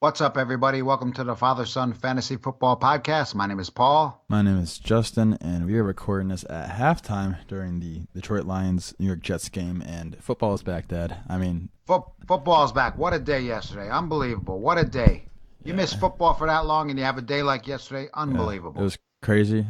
What's up, everybody? Welcome to the Father Son Fantasy Football Podcast. My name is Paul. My name is Justin, and we are recording this at halftime during the Detroit Lions-New York Jets game, and football is back, Dad. I mean, Football's back. What a day yesterday. Unbelievable. What a day. You miss football for that long and you have a day like yesterday? Unbelievable. it was crazy.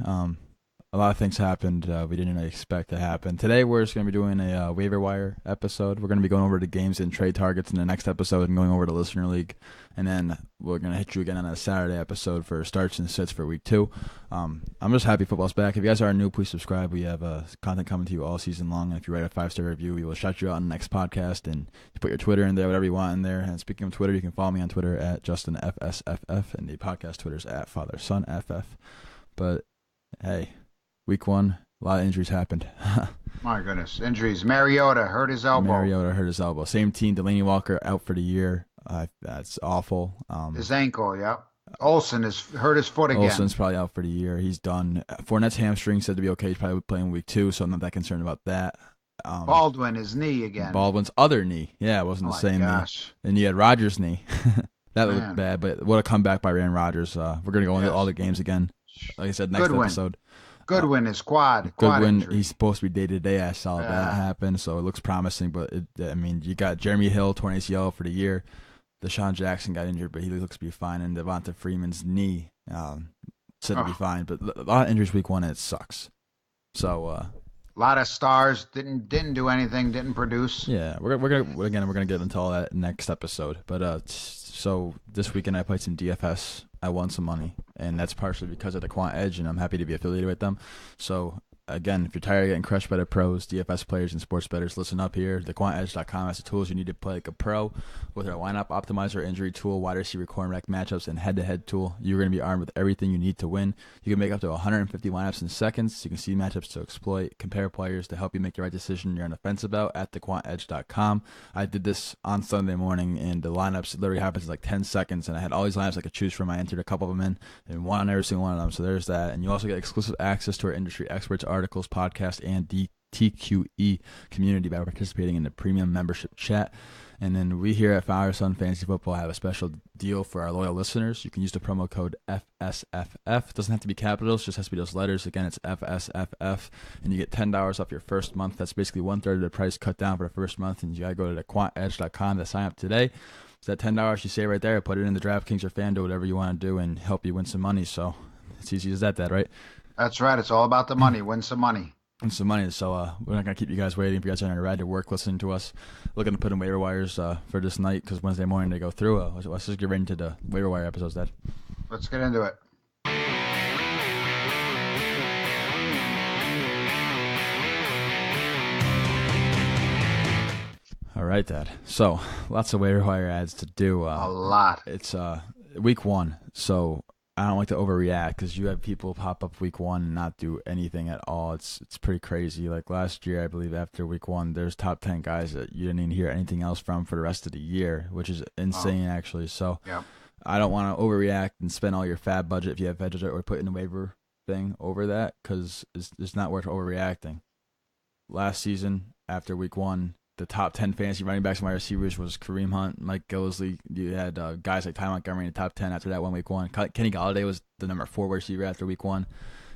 A lot of things happened we didn't really expect to happen. Today we're just going to be doing a waiver wire episode. We're going to be going over the games and trade targets in the next episode and going over the Listener League. And then we're going to hit you again on a Saturday episode for starts and sits for week 2. I'm just happy football's back. If you guys are new, please subscribe. We have content coming to you all season long. And if you write a 5-star review, we will shout you out on the next podcast. And you put your Twitter in there, whatever you want in there. And speaking of Twitter, you can follow me on Twitter at JustinFSFF. And the podcast Twitter's at FatherSonFF. But, hey, week 1. A lot of injuries happened. My goodness. Injuries. Mariota hurt his elbow. Same team. Delaney Walker out for the year. That's awful. His ankle, yep. Olsen has hurt his foot again. Olsen's probably out for the year. He's done. Fournette's hamstring said to be okay. He's probably playing week 2, so I'm not that concerned about that. Baldwin, his knee again. Baldwin's other knee. Yeah, it wasn't the same knee. And you had Rodgers' knee. That looked bad, but what a comeback by Aaron Rodgers. We're going to go into all the games again. Like I said, next episode. Goodwin is quad Goodwin, injury. he's supposed to be day-to-day. I saw that happen, so it looks promising. But, you got Jeremy Hill, torn ACL for the year. Deshaun Jackson got injured, but he looks to be fine. And Devonta Freeman's knee said to be fine. But a lot of injuries week 1, and it sucks. So a lot of stars didn't do anything, didn't produce. Yeah, we're gonna get into all that next episode. But so this weekend I played some DFS. I won some money, and that's partially because of the Quant Edge, and I'm happy to be affiliated with them. So, again, if you're tired of getting crushed by the pros, DFS players, and sports bettors, listen up here. TheQuantEdge.com has the tools you need to play like a pro with our lineup optimizer, injury tool, wide receiver cornerback matchups, and head-to-head tool. You're going to be armed with everything you need to win. You can make up to 150 lineups in seconds. You can see matchups to exploit, compare players to help you make the right decision you're on the fence about at TheQuantEdge.com. I did this on Sunday morning, and the lineups literally happens in like 10 seconds, and I had all these lineups I could choose from. I entered a couple of them in, and won on every single one of them. So there's that. And you also get exclusive access to our industry experts, articles, podcasts, and TQE community by participating in the premium membership chat. And then we here at Father Son Fantasy Football have a special deal for our loyal listeners. You can use the promo code FSFF. It doesn't have to be capitals, just has to be those letters. Again, it's FSFF, and you get $10 off your first month. That's basically 1/3 of the price cut down for the first month, and you got to go to thequantedge.com to sign up today. So that $10 you save right there, put it in the DraftKings or FanDuel, whatever you want to do, and help you win some money. So it's easy as that, right? That's right. It's all about the money. Win some money. Win some money. So we're not going to keep you guys waiting. If you guys are on a ride to work listening to us, looking to put in waiver wires for this night because Wednesday morning they go through. Let's just get right into the waiver wire episodes, Dad. Let's get into it. All right, Dad. So lots of waiver wire ads to do. A lot. It's week 1, so I don't like to overreact because you have people pop up week 1 and not do anything at all. It's pretty crazy. Like last year, I believe after week 1, there's top 10 guys that you didn't even hear anything else from for the rest of the year, which is insane actually. So I don't want to overreact and spend all your fab budget if you have budget or put in the waiver thing over that because it's not worth overreacting. Last season, after week 1, the top 10 fantasy running backs and wide receivers was Kareem Hunt, Mike Gillisley. You had guys like Ty Montgomery in the top 10 after that one week 1. Kenny Golladay was the number 4 receiver after week 1.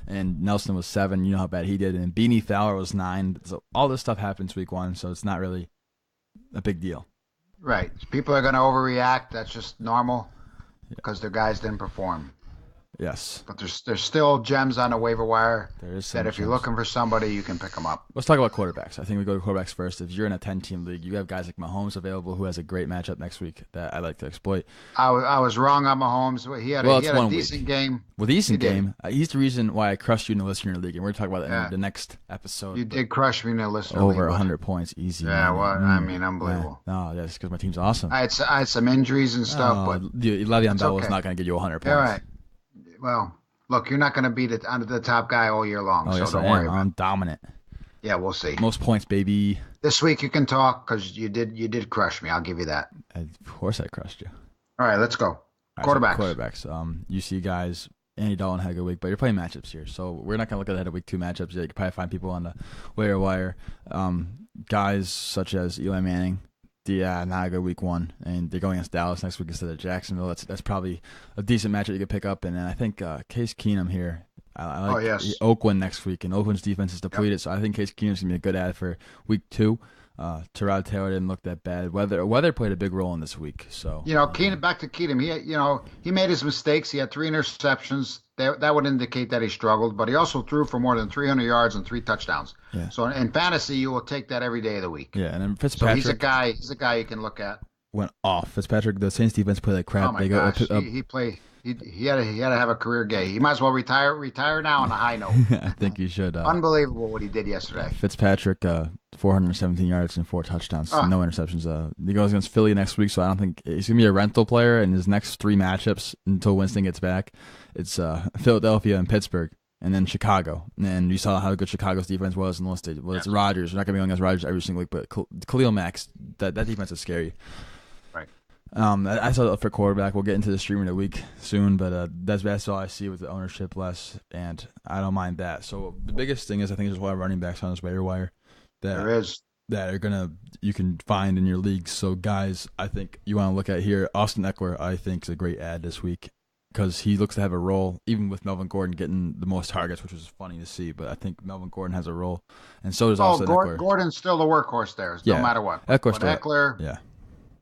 And Nelson was 7. You know how bad he did. And Beanie Fowler was 9. So all this stuff happens week 1, so it's not really a big deal. Right. People are going to overreact. That's just normal because their guys didn't perform. Yes. But there's still gems on the waiver wire that if you're looking for somebody, you can pick them up. Let's talk about quarterbacks. I think we go to quarterbacks first. If you're in a 10-team league, you have guys like Mahomes available who has a great matchup next week that I like to exploit. I was wrong on Mahomes. He had a decent game. Well, decent game. He's the reason why I crushed you in the listener league, and we're going to talk about that in the next episode. You did crush me in the listener league. Over 100 points, easy. Yeah, well, I mean, unbelievable. Yeah. No, that's because my team's awesome. I had some injuries and stuff, but Le'Veon Bell was not going to get you 100 points. All right. Well, look, you're not going to be the top guy all year long, so don't worry about it. I'm dominant. Yeah, we'll see. Most points, baby. This week you can talk because you did crush me. I'll give you that. Of course I crushed you. All right, let's go. Quarterbacks. You see guys, Andy Dalton had a good week, but you're playing matchups here. So we're not going to look at that at week 2 matchups yet. You can probably find people on the waiver wire. Guys such as Eli Manning, Yeah, not a good week 1, and they're going against Dallas next week instead of Jacksonville. That's probably a decent matchup you could pick up. And then I think Case Keenum here. I like Oakland next week, and Oakland's defense is depleted, so I think Case Keenum's gonna be a good ad for week 2. Tyrod Taylor didn't look that bad. Weather played a big role in this week. So Keenum, back to Keenum. He made his mistakes. He had 3 interceptions. That would indicate that he struggled, but he also threw for more than 300 yards and 3 touchdowns. Yeah. So in fantasy, you will take that every day of the week. Yeah, and then Fitzpatrick. So he's a guy you can look at. Went off. Fitzpatrick, the Saints defense played like crap. Oh my gosh, he had to have a career day. He might as well retire now on a high note. I think he should. Unbelievable what he did yesterday. Fitzpatrick, 417 yards and 4 touchdowns, no interceptions. He goes against Philly next week, so I don't think he's gonna be a rental player in his next 3 matchups until Winston gets back. It's Philadelphia and Pittsburgh, and then Chicago. And you saw how good Chicago's defense was, and it's Rodgers. We're not gonna be going against Rodgers every single week, but Khalil Mack's that defense is scary. Right. I saw that for quarterback. We'll get into the streamer of the week soon, but that's all I see with the ownership less, and I don't mind that. So the biggest thing is I think there's a lot of running backs on this waiver wire that you can find in your leagues. So guys, I think you want to look at here. Austin Eckler, I think, is a great ad this week because he looks to have a role, even with Melvin Gordon getting the most targets, which was funny to see. But I think Melvin Gordon has a role, and so does Austin Eckler. Gordon's still the workhorse there, no matter what. Eckler, yeah.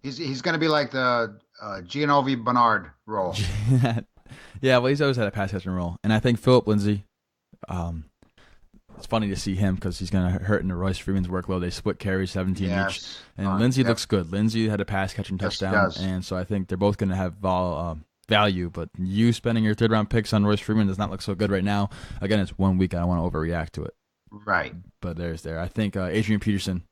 He's going to be like the Gianovi Bernard role. Yeah, well, he's always had a pass catching role. And I think Philip Lindsay, it's funny to see him because he's going to hurt into Royce Freeman's workload. They split carries 17 each. And Lindsay looks good. Lindsay had a pass catching touchdown. And so I think they're both going to have value. But you spending your 3rd-round picks on Royce Freeman does not look so good right now. Again, it's 1 week. I don't want to overreact to it. Right. But I think Adrian Peterson.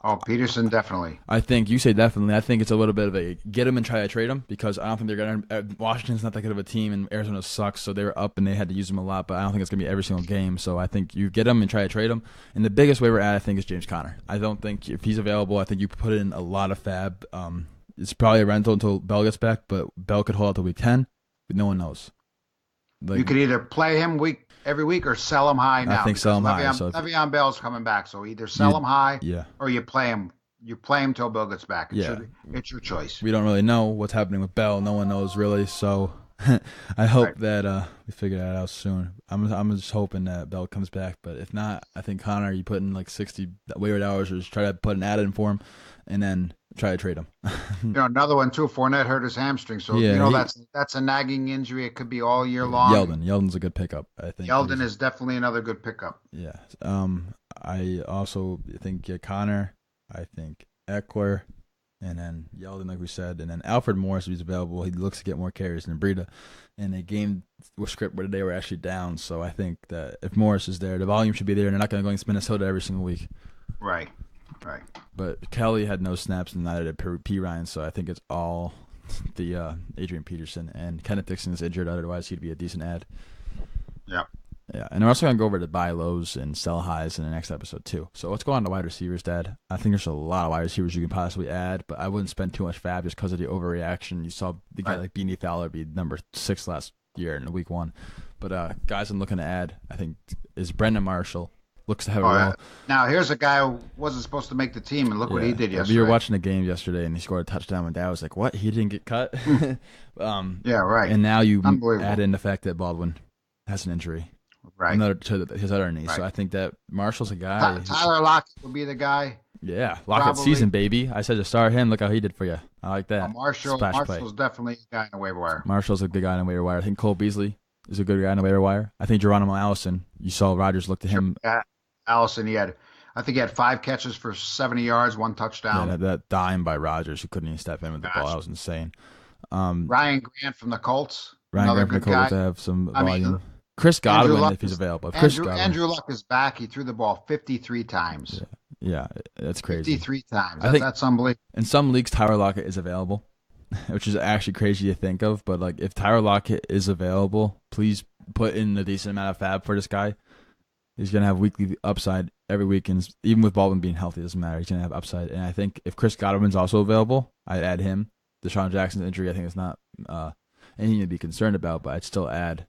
Oh, Peterson, definitely. I think you say definitely. I think it's a little bit of a get him and try to trade him because I don't think they're going to. Washington's not that good of a team, and Arizona sucks, so they were up and they had to use him a lot. But I don't think it's going to be every single game. So I think you get him and try to trade him. And the biggest way we're at, I think, is James Conner. I don't think if he's available, I think you put in a lot of fab. It's probably a rental until Bell gets back, but Bell could hold out to week 10. But no one knows. You could either play him every week or sell him high now. I think sell him high. Le'Veon Bell's coming back, so either sell him high or you play him. You play him till Bill gets back. It's your choice. We don't really know what's happening with Bell. No one knows really. So I hope that we figure that out soon. I'm just hoping that Bell comes back. But if not, I think Connor, you put in like 60 waiver hours or just try to put an ad in for him and then try to trade him. Another one too. Fournette hurt his hamstring, so that's a nagging injury. It could be all year long. Yeldon's a good pickup. I think Yeldon is definitely another good pickup. Yeah. I also think Connor. I think Eckler, and then Yeldon, like we said, and then Alfred Morris, if he's available, he looks to get more carries than Breida. And a game script where they were actually down, so I think that if Morris is there, the volume should be there, and they're not going to go against Minnesota every single week. Right. But Kelly had no snaps, and neither did P. Ryan, so I think it's all the Adrian Peterson. And Kenneth Dixon is injured, otherwise he'd be a decent ad. Yeah. Yeah, and we're also going to go over to buy lows and sell highs in the next episode, too. So let's go on to wide receivers, Dad. I think there's a lot of wide receivers you can possibly add, but I wouldn't spend too much fab just because of the overreaction. You saw the guy like Beanie Fowler be number 6 last year in week 1. But guys I'm looking to add, I think, is Brendan Marshall. Looks to have a role. Now, here's a guy who wasn't supposed to make the team, and look what he did yesterday. We were watching the game yesterday, and he scored a touchdown, and Dad was like, what? He didn't get cut? Yeah, right. And now you add in the fact that Baldwin has an injury. Right. To his other knee. Right. So I think that Marshall's a guy. Tyler Lockett will be the guy. Yeah, Lockett season, baby. I said to start him. Look how he did for you. I like that. Marshall's definitely a guy in the waiver wire. Marshall's a good guy in the waiver wire. I think Cole Beasley is a good guy in the waiver wire. I think Geronimo Allison. You saw Rodgers look to him. Allison, I think he had 5 catches for 70 yards, 1 touchdown. Yeah, that dime by Rodgers, who couldn't even step in with the ball. That was insane. Ryan Grant from the Colts. Another good guy. To have some volume. Chris Godwin, if he's available. Andrew Luck is back. He threw the ball 53 times. Yeah, that's crazy. 53 times. That's unbelievable. In some leagues, Tyler Lockett is available, which is actually crazy to think of. But like, if Tyler Lockett is available, please put in a decent amount of fab for this guy. He's going to have weekly upside every week, and even with Baldwin being healthy, it doesn't matter. He's going to have upside. And I think if Chris Godwin's also available, I'd add him. Deshaun Jackson's injury, I think, is not anything to be concerned about, but I'd still add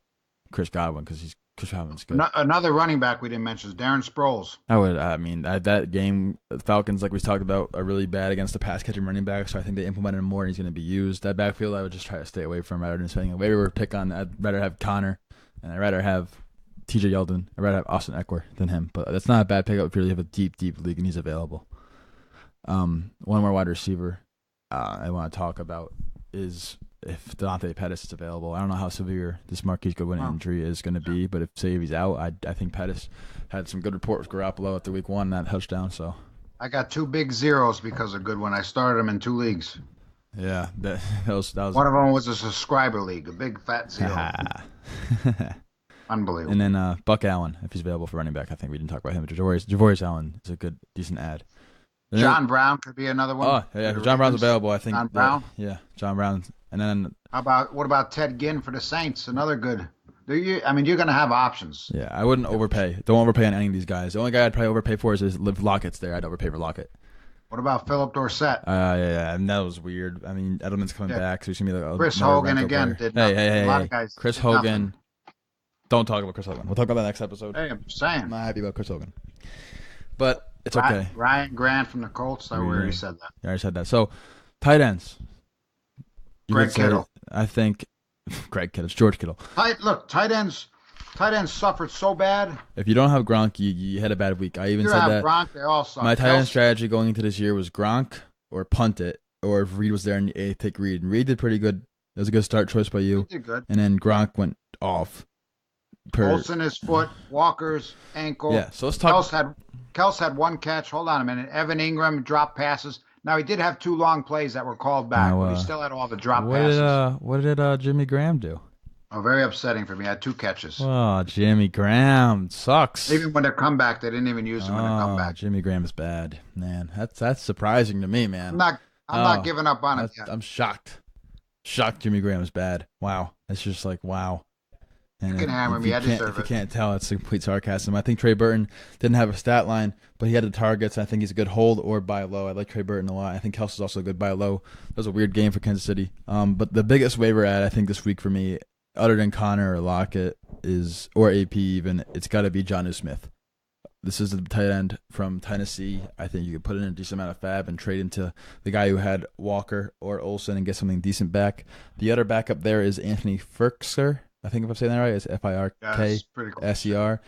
Chris Godwin because he's Chris Godwin's good. Another running back we didn't mention is Darren Sproles. I mean, that game, the Falcons, like we talked about, are really bad against the pass catching running back. So I think they implemented him more, and he's going to be used. That backfield, I would just try to stay away from rather than spending a waiver pick on. I'd rather have Connor, and I'd rather have T.J. Yeldon. I'd rather have Austin Eckler than him. But that's not a bad pickup if you really have a deep league and he's available. One more wide receiver I want to talk about is if Dante Pettis is available. I don't know how severe this Marquise Goodwin injury is going to be, but if he's out, I think Pettis had some good report with Garoppolo after week 1, that touchdown. So I got 2 big zeros because of Goodwin. I started him in 2 leagues. Yeah, that was one of them was a subscriber league, a big fat zero. Unbelievable. And then Buck Allen, if he's available for running back, I think we didn't talk about him. Javorius Allen is a good, decent ad. And John Brown could be another one. Oh, yeah, John Brown's available, I think. John Brown? Yeah, John Brown. And then what about Ted Ginn for the Saints? Another good. You're going to have options. Yeah, I wouldn't overpay. Don't overpay on any of these guys. The only guy I'd probably overpay for is Liv Lockett's there. I'd overpay for Lockett. What about Philip Dorsett? Yeah, and that was weird. I mean, Edelman's coming back, so he's going to be like Chris Hogan again. Hey. Chris Hogan. Nothing. Don't talk about Chris Hogan. We'll talk about that next episode. Hey, I'm saying. I'm not happy about Chris Hogan. But it's okay. Ryan Grant from the Colts. I already said that. I already said that. So, tight ends. Greg Kittle. I think Greg Kittle. It's George Kittle. Tight ends suffered so bad. If you don't have Gronk, you had a bad week. I even said that. Gronk, they all suck. My tight end strategy going into this year was Gronk or punt it, or if Reed was there in the 8th, take Reed. And Reed did pretty good. It was a good start choice by you. He did good. And then Gronk went off. Olsen, his foot, Walker's ankle. Yeah, so let's talk. Kels had 1 catch. Hold on a minute. Evan Ingram dropped passes. Now, he did have 2 long plays that were called back, but he still had all the drop passes. What did Jimmy Graham do? Oh, very upsetting for me. I had 2 catches. Oh, Jimmy Graham sucks. Even when they come back, they didn't even use him when they come back. Jimmy Graham is bad, man. That's surprising to me, man. I'm not giving up on him yet. I'm shocked. Jimmy Graham is bad. Wow. It's just like, wow. And you can hammer me. I deserve it. If you can't tell, it's complete sarcasm. I think Trey Burton didn't have a stat line, but he had the targets. I think he's a good hold or buy low. I like Trey Burton a lot. I think Kelsey's also a good buy low. That was a weird game for Kansas City. But the biggest waiver ad, I think, this week for me, other than Connor or Lockett, or AP even, it's got to be Jonnu Smith. This is the tight end from Tennessee. I think you could put in a decent amount of fab and trade into the guy who had Walker or Olsen and get something decent back. The other backup there is Anthony Firkser. I think if I'm saying that right, it's Firkser.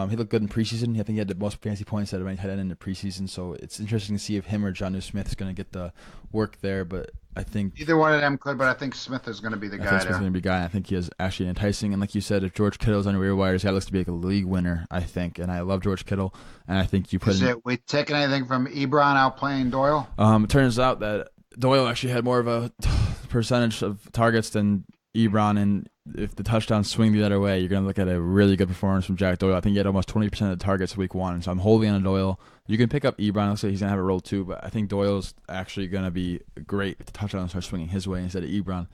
He looked good in preseason. I think he had the most fantasy points out of any tight end in the preseason. So it's interesting to see if him or Jonnu Smith is going to get the work there. But I think either one of them could. But I think Smith is going to be the guy. I think Smith's going to be the guy. I think he is actually enticing. And like you said, if George Kittle's on your waiver wire, that looks to be like a league winner. I think, and I love George Kittle. And I think you put. We taking anything from Ebron out playing Doyle? It turns out that Doyle actually had more of a percentage of targets than Ebron, and if the touchdowns swing the other way, you're going to look at a really good performance from Jack Doyle. I think he had almost 20% of the targets week 1, so I'm holding on to Doyle. You can pick up Ebron. Looks like he's going to have a role too, but I think Doyle's actually going to be great if the touchdowns start swinging his way instead of Ebron.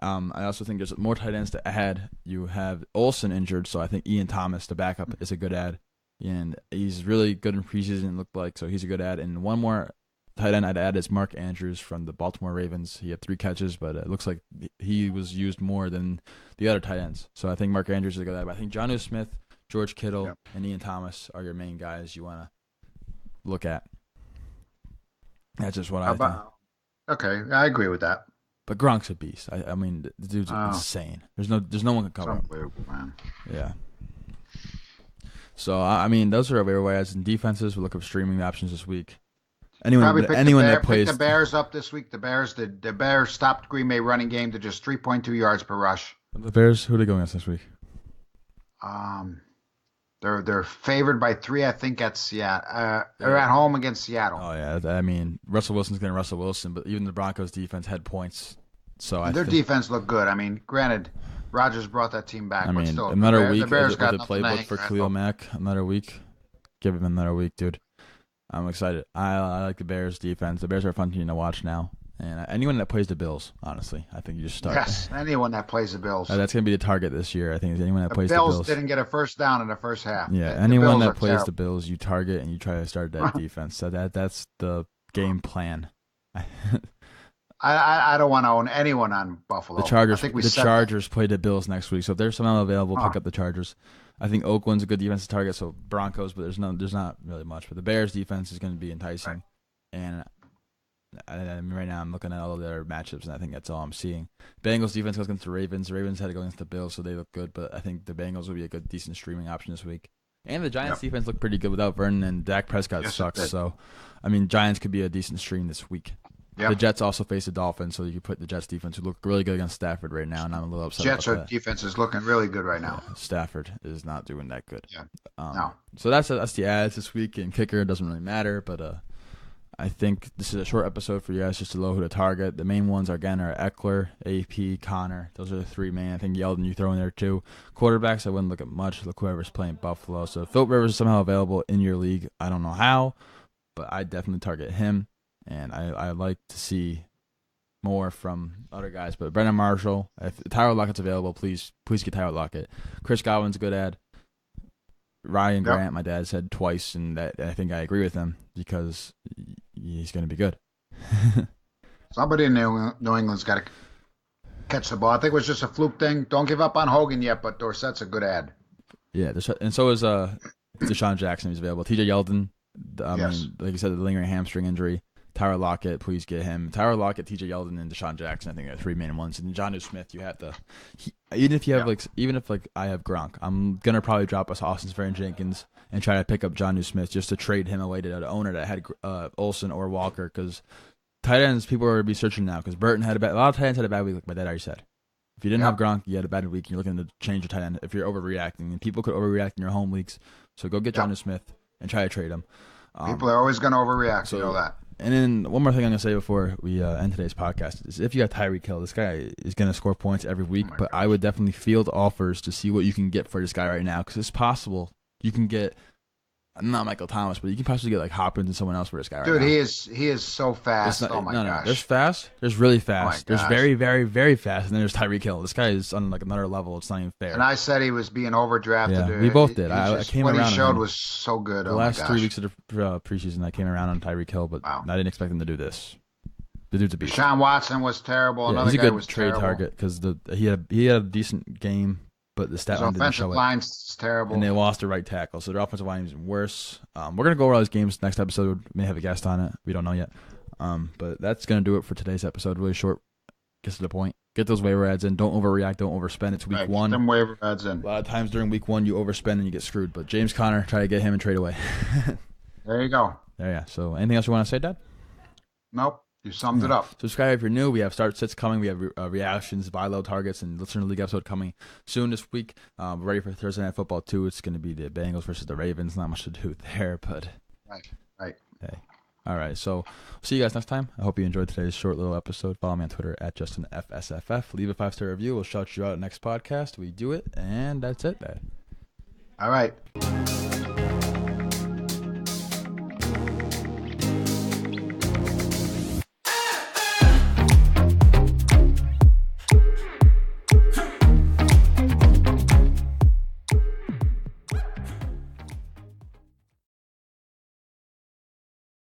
I also think there's more tight ends to add. You have Olsen injured, so I think Ian Thomas, the backup, is a good add. And he's really good in preseason, it looked like, so he's a good add. And one more tight end I'd add is Mark Andrews from the Baltimore Ravens. He had 3 catches, but it looks like he was used more than the other tight ends. So I think Mark Andrews is a good add. But I think Jonnu Smith, George Kittle, and Ian Thomas are your main guys you want to look at. That's just what I think. Okay, I agree with that. But Gronk's a beast. I mean, the dude's insane. There's no one can cover him. Man. Yeah. So I mean, those are our waiver wires and defenses. We'll look up streaming options this week. Anyone that plays the Bears up this week. The Bears stopped Green Bay running game to just 3.2 yards per rush. The Bears, who are they going against this week? They're favored by 3, I think, at Seattle. They're at home against Seattle. Oh yeah, I mean Russell Wilson's going to Russell Wilson, but even the Broncos defense had points. So their defense looked good. I mean, granted, Rodgers brought that team back. I mean, but still, another week the Bears with got the playbook for Khalil Mack. Another week, give him another week, dude. I'm excited. I like the Bears defense. The Bears are a fun team to watch now. And anyone that plays the Bills, honestly, I think you just start. Yes, anyone that plays the Bills. That's going to be the target this year. I think is anyone that plays the Bills. The Bills didn't get a first down in the first half. Yeah, anyone that plays the Bills, you target and you try to start that defense. So that's the game plan. I don't want to own anyone on Buffalo. The Chargers play the Bills next week. So if there's someone available, pick up the Chargers. I think Oakland's a good defensive target, so Broncos, but there's not really much. But the Bears defense is going to be enticing, and right now I'm looking at all of their matchups, and I think that's all I'm seeing. Bengals defense goes against the Ravens. The Ravens had to go against the Bills, so they look good, but I think the Bengals will be a good, decent streaming option this week. And the Giants defense looked pretty good without Vernon, and Dak Prescott sucks. So, I mean, Giants could be a decent stream this week. Yep. The Jets also face the Dolphins, so you can put the Jets defense, who look really good against Stafford right now, and I'm a little upset about that. Defense is looking really good right now. Yeah, Stafford is not doing that good. Yeah. No. So that's the ads this week, and kicker doesn't really matter, but I think this is a short episode for you guys just to know who to target. The main ones are Eckler, AP, Connor. Those are the three main. I think Yeldon you throw in there too. Quarterbacks, I wouldn't look at much. Look whoever's playing Buffalo. So if Philip Rivers is somehow available in your league, I don't know how, but I definitely target him. And I like to see more from other guys. But Brendan Marshall, if Tyler Lockett's available, please get Tyler Lockett. Chris Godwin's a good ad. Ryan Grant, my dad said twice, and that I think I agree with him because he's going to be good. Somebody in New England's got to catch the ball. I think it was just a fluke thing. Don't give up on Hogan yet, but Dorsett's a good ad. Yeah, and so is Deshaun Jackson. He's available. TJ Yeldon, I mean, like you said, the lingering hamstring injury. Tyler Lockett, please get him. Tyler Lockett, TJ Yeldon, and Deshaun Jackson. I think are three main ones. And Jonnu Smith, you have to. Even if I have Gronk, I'm gonna probably drop us Austin Seferian-Jenkins and try to pick up Jonnu Smith just to trade him away to an owner that had Olsen or Walker, because tight ends people are gonna be searching now because Burton had a lot of tight ends had a bad week, like my dad already said. If you didn't have Gronk, you had a bad week, and you're looking to change your tight end. If you're overreacting, and people could overreact in your home leagues, so go get Jonnu Smith and try to trade him. People are always gonna overreact. You know that. And then one more thing I'm going to say before we end today's podcast is if you have Tyreek Hill, this guy is going to score points every week, but I would definitely field offers to see what you can get for this guy right now, because it's possible you can get, not Michael Thomas, but you can possibly get like Hopkins and someone else for this guy right now. Dude, he is so fast. Oh my gosh. There's fast. There's really fast. There's very, very, very fast. And then there's Tyreek Hill. This guy is on like another level. It's not even fair. And I said he was being overdrafted. Yeah, dude. we both did. I came what around. What he showed was so good. The last 3 weeks of the preseason, I came around on Tyreek Hill, but I didn't expect him to do this. The dude's a beast. Deshaun Watson was terrible. Yeah, Another he's a guy good was trade terrible. target because he had a decent game. But the stat line didn't show it. Offensive line's terrible. And they lost their right tackle, so their offensive line is even worse. We're going to go over all these games next episode. We may have a guest on it. We don't know yet. But that's going to do it for today's episode. Really short. Gets to the point. Get those waiver ads in. Don't overreact. Don't overspend. It's week one. Get them waiver ads in. A lot of times during week one, you overspend and you get screwed. But James Conner, try to get him and trade away. There you go. Yeah. So anything else you want to say, Dad? Nope. You summed it up. Subscribe if you're new. We have start sits coming. We have reactions, buy low targets, and listen to the league episode coming soon this week. We're ready for Thursday Night Football too. It's going to be the Bengals versus the Ravens. Not much to do there, but right. Hey, all right. So see you guys next time. I hope you enjoyed today's short little episode. Follow me on Twitter at JustinFSFF. Leave a 5-star review. We'll shout you out next podcast. We do it, and that's it. All right.